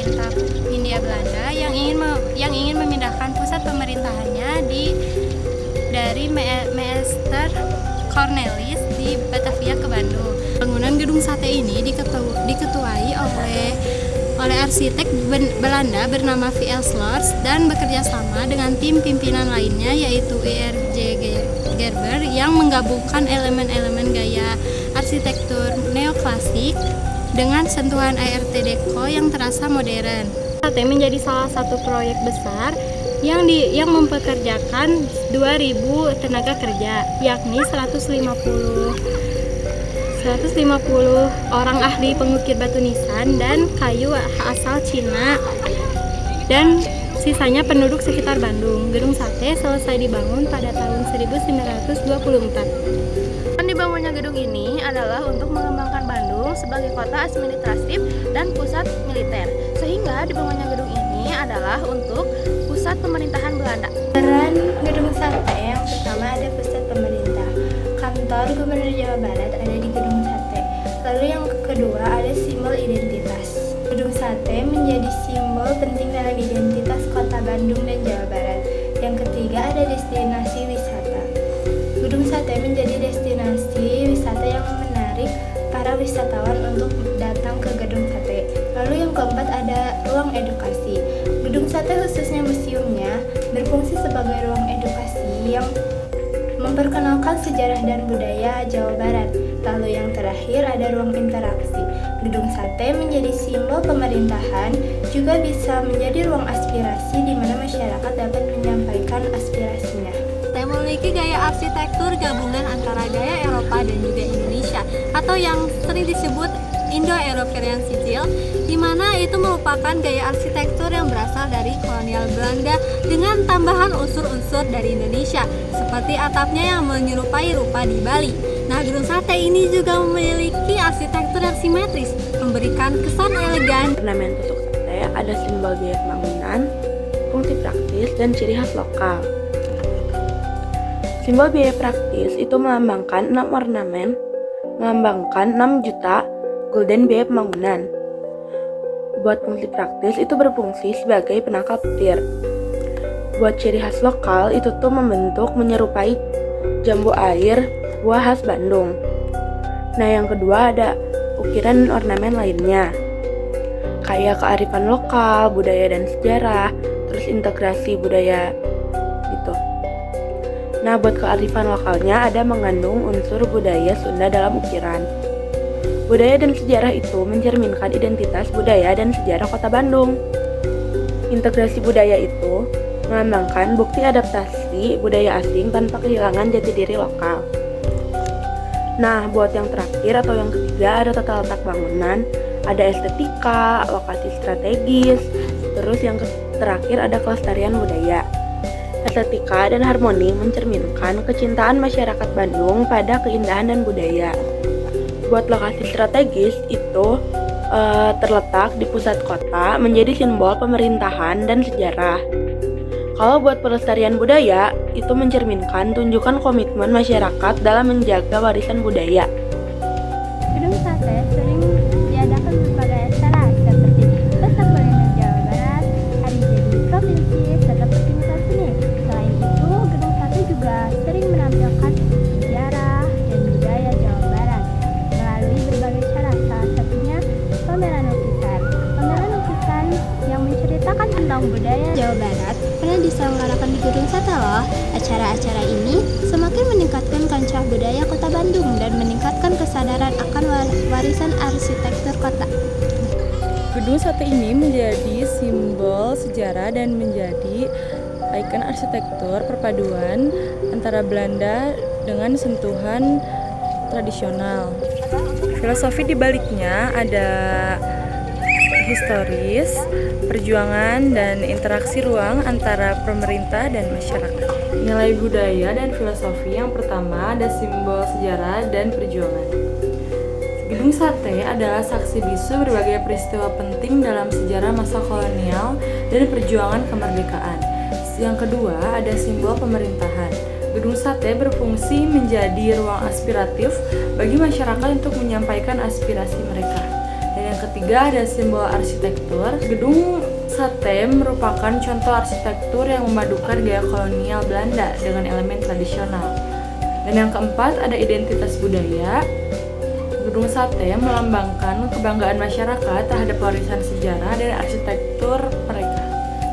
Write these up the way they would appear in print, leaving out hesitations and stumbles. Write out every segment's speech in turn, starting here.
pemerintah Hindia Belanda yang ingin memindahkan pusat pemerintahannya dari Meester Cornelis di Batavia ke Bandung. Bangunan gedung sate ini diketuai oleh arsitek Belanda bernama V.L. Slors dan bekerja sama dengan tim pimpinan lainnya yaitu I.R.J. Gerber yang menggabungkan elemen-elemen gaya arsitektur neoklasik dengan sentuhan Art Deco yang terasa modern. Sate menjadi salah satu proyek besar yang mempekerjakan 2.000 tenaga kerja, yakni 150 orang ahli pengukir batu nisan dan kayu asal Cina dan sisanya penduduk sekitar Bandung. Gedung sate selesai dibangun pada tahun 1924. Dan dibangunnya gedung ini adalah untuk mengembangkan Bandung sebagai kota administratif dan pusat militer. Sehingga dibangunnya gedung ini adalah untuk pusat pemerintahan Belanda. Peran gedung sate yang pertama ada pusat pemerintah. Kantor Gubernur Jawa Barat ada di gedung sate. Lalu yang kedua ada simbol identitas. Gedung sate menjadi simbol penting dalam identitas kota Bandung dan Jawa Barat. Yang ketiga ada destinasi wisata. Gedung sate menjadi destinasi wisata yang menarik para wisatawan untuk datang ke gedung sate. Lalu yang keempat ada ruang edukasi. Gedung sate khususnya museumnya berfungsi sebagai ruang edukasi yang memperkenalkan sejarah dan budaya Jawa Barat. Lalu yang terakhir ada ruang interaksi. Gedung sate menjadi simbol pemerintahan, juga bisa menjadi ruang aspirasi di mana masyarakat dapat menyampaikan aspirasinya. Sate memiliki gaya arsitektur gabungan antara gaya Eropa dan juga Indonesia, atau yang sering disebut Indo-European Sijil, di mana itu merupakan gaya arsitektur yang berasal dari kolonial Belanda dengan tambahan unsur-unsur dari Indonesia, seperti atapnya yang menyerupai rupa di Bali. Nah, gedung sate ini juga memiliki arsitektur yang simetris, memberikan kesan elegan. Ornamen tutuk sate ada simbol gaya bangunan, fungsi praktis, dan ciri khas lokal. Simbol biaya praktis itu melambangkan 6 ornamen, melambangkan 6 juta gulden biaya pembangunan. Buat fungsi praktis itu berfungsi sebagai penangkal petir. Buat ciri khas lokal itu tuh membentuk menyerupai jambu air buah khas Bandung. Nah, yang kedua ada ukiran dan ornamen lainnya, kayak kearifan lokal, budaya dan sejarah, terus integrasi budaya gitu. Nah, buat kearifan lokalnya ada mengandung unsur budaya Sunda dalam ukiran. Budaya dan sejarah itu mencerminkan identitas budaya dan sejarah kota Bandung. Integrasi budaya itu melambangkan bukti adaptasi budaya asing tanpa kehilangan jati diri lokal. Nah, buat yang terakhir atau yang ketiga ada tata letak bangunan, ada estetika, lokasi strategis, terus yang terakhir ada kelestarian budaya. Estetika dan harmoni mencerminkan kecintaan masyarakat Bandung pada keindahan dan budaya. Buat lokasi strategis itu terletak di pusat kota, menjadi simbol pemerintahan dan sejarah. Kalau buat pelestarian budaya, itu mencerminkan tunjukkan komitmen masyarakat dalam menjaga warisan budaya. Gedung sate sering diadakan berbagai acara seperti Pesta Kuliner Jawa Barat, Hari Jadi Provinsi, serta pertunjukan seni. Selain itu, gedung sate juga sering menampilkan sejarah dan budaya Jawa Barat melalui berbagai cara, salah satunya pameran lukisan. Pameran lukisan yang menceritakan tentang budaya Jawa Barat pernah diselenggarakan di gedung sate loh. Acara-acara ini semakin meningkatkan kancah budaya kota Bandung dan meningkatkan kesadaran akan warisan arsitektur kota. Gedung sate ini menjadi simbol sejarah dan menjadi ikon arsitektur perpaduan antara Belanda dengan sentuhan tradisional. Filosofi di baliknya ada historis, perjuangan, dan interaksi ruang antara pemerintah dan masyarakat. Nilai budaya dan filosofi yang pertama ada simbol sejarah dan perjuangan. Gedung sate adalah saksi bisu berbagai peristiwa penting dalam sejarah masa kolonial dan perjuangan kemerdekaan. Yang kedua ada simbol pemerintahan. Gedung sate berfungsi menjadi ruang aspiratif bagi masyarakat untuk menyampaikan aspirasi mereka. Dan yang ketiga ada simbol arsitektur. Gedung Sate merupakan contoh arsitektur yang memadukan gaya kolonial Belanda dengan elemen tradisional. Dan yang keempat ada identitas budaya. Gedung Sate melambangkan kebanggaan masyarakat terhadap warisan sejarah dan arsitektur mereka.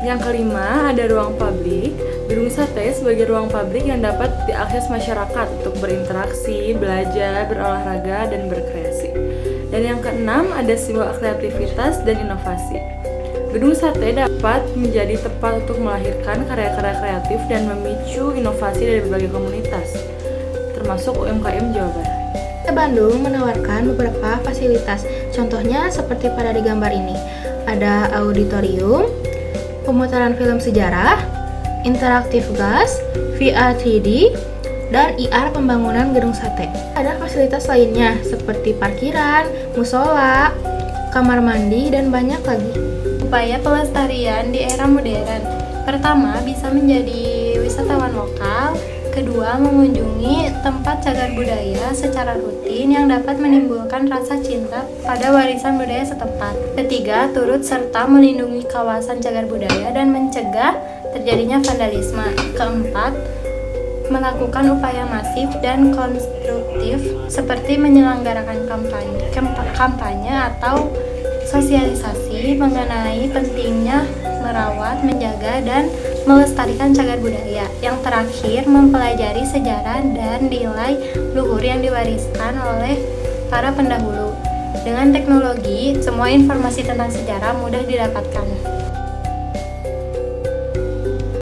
Yang kelima ada ruang publik. Gedung Sate sebagai ruang publik yang dapat diakses masyarakat untuk berinteraksi, belajar, berolahraga, dan berkreasi. Dan yang keenam ada simbol kreativitas dan inovasi. Gedung Sate dapat menjadi tempat untuk melahirkan karya-karya kreatif dan memicu inovasi dari berbagai komunitas, termasuk UMKM Jawa Barat. Bandung menawarkan beberapa fasilitas, contohnya seperti pada di gambar ini. Ada auditorium, pemutaran film sejarah, interaktif gas, VR 3D, dan IR pembangunan Gedung Sate. Ada fasilitas lainnya seperti parkiran, musola, kamar mandi, dan banyak lagi. Upaya pelestarian di era modern. Pertama, bisa menjadi wisatawan lokal. Kedua, mengunjungi tempat cagar budaya secara rutin yang dapat menimbulkan rasa cinta pada warisan budaya setempat. Ketiga, turut serta melindungi kawasan cagar budaya dan mencegah terjadinya vandalisme. Keempat, melakukan upaya masif dan konstruktif seperti menyelenggarakan kampanye atau sosialisasi mengenai pentingnya merawat, menjaga, dan melestarikan cagar budaya. Yang terakhir, mempelajari sejarah dan nilai luhur yang diwariskan oleh para pendahulu. Dengan teknologi, semua informasi tentang sejarah mudah didapatkan.